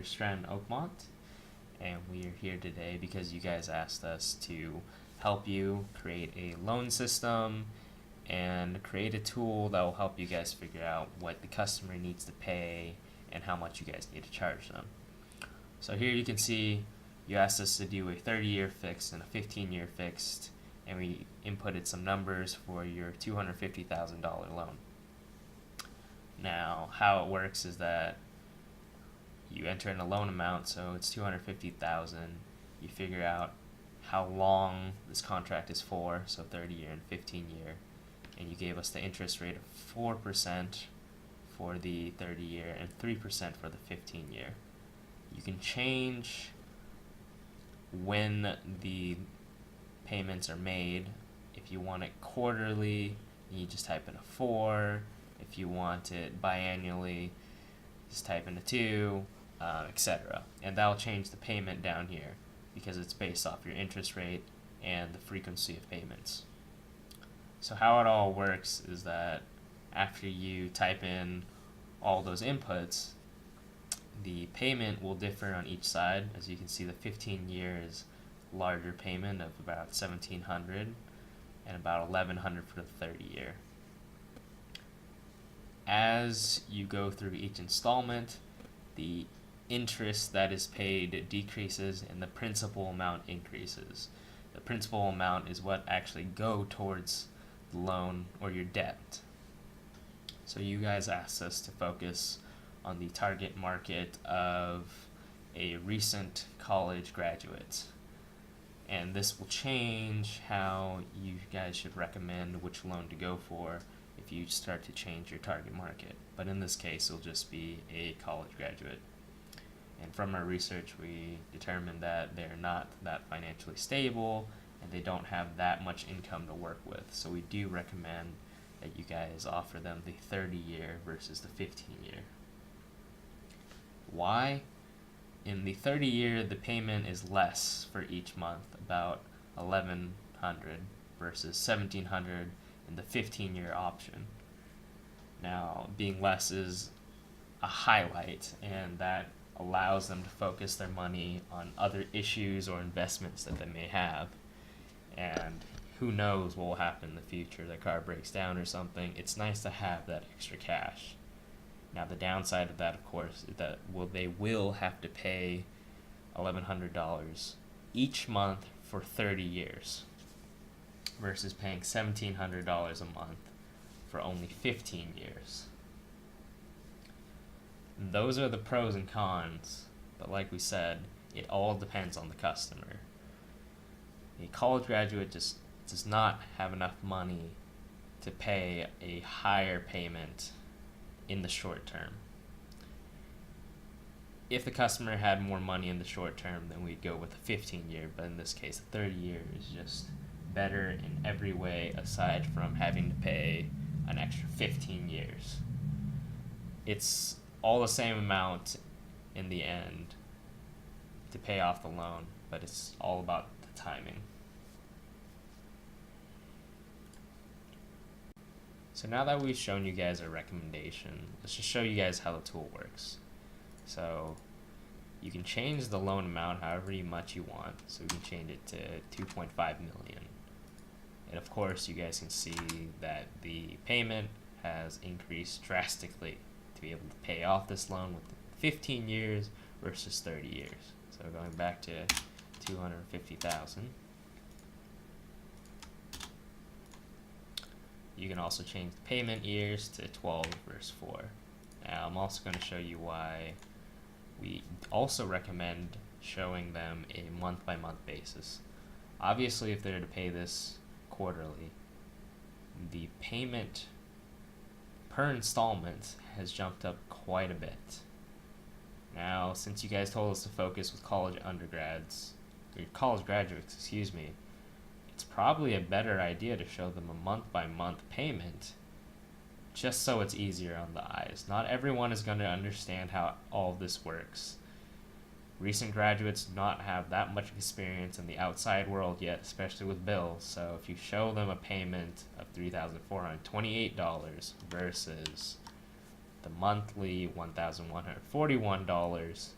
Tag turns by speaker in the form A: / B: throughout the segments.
A: we're Stratton Oakmont, and we are here today because you guys asked us to help you create a loan system and create a tool that will help you guys figure out what the customer needs to pay and how much you guys need to charge them. So here you can see you asked us to do a 30-year fixed and a 15-year fixed, and we inputted some numbers for your $250,000 loan. Now, how it works is that you enter in a loan amount, so it's $250,000. You figure out how long this contract is for, so 30-year and 15-year, and you gave us the interest rate of 4% for the 30-year and 3% for the 15-year. You can change when the payments are made. If you want it quarterly, you just type in a 4. If you want it biannually, just type in a 2, etc. And that'll change the payment down here because it's based off your interest rate and the frequency of payments. So how it all works is that after you type in all those inputs, the payment will differ on each side. As you can see, the 15-year is larger payment of about $1,700 and about $1,100 for the 30-year. As you go through each installment, the interest that is paid decreases and the principal amount increases. The principal amount is what actually go towards the loan or your debt. So you guys asked us to focus on the target market of a recent college graduate. And this will change how you guys should recommend which loan to go for if you start to change your target market. But in this case, it'll just be a college graduate. And from our research, we determined that they're not that financially stable and they don't have that much income to work with. So we do recommend that you guys offer them the 30-year versus the 15-year. Why? In the 30-year, the payment is less for each month, about $1,100 versus $1,700 in the 15-year option. Now, being less is a highlight, and that allows them to focus their money on other issues or investments that they may have. And who knows what will happen in the future? Their car breaks down or something. It's nice to have that extra cash. Now, the downside of that, of course, is that they will have to pay $1,100 each month for 30 years versus paying $1,700 a month for only 15 years. Those are the pros and cons, but like we said, it all depends on the customer. A college graduate just does not have enough money to pay a higher payment in the short term. If the customer had more money in the short term, then we'd go with a 15-year, but in this case, a 30-year is just better in every way aside from having to pay an extra 15 years. It's all the same amount in the end to pay off the loan, but it's all about the timing. So now that we've shown you guys our recommendation, let's just show you guys how the tool works. So you can change the loan amount however much you want. So we can change it to $2.5 million. And of course, you guys can see that the payment has increased drastically to be able to pay off this loan with 15 years versus 30 years. So going back to $250,000. You can also change the payment years to 12 versus 4. Now, I'm also going to show you why we also recommend showing them a month-by-month basis. Obviously, if they're to pay this quarterly, the payment per installment has jumped up quite a bit. Now, since you guys told us to focus with college graduates, it's probably a better idea to show them a month-by-month payment just so it's easier on the eyes. Not everyone is going to understand how all of this works. Recent graduates do not have that much experience in the outside world yet, especially with bills. So if you show them a payment of $3,428 versus the monthly $1,141,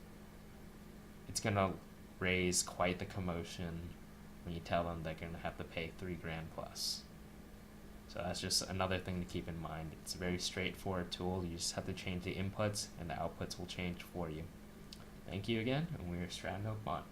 A: it's gonna raise quite the commotion when you tell them they're gonna have to pay $3,000 plus. So that's just another thing to keep in mind. It's a very straightforward tool. You just have to change the inputs and the outputs will change for you. Thank you again, and we're Strand Oak Mont.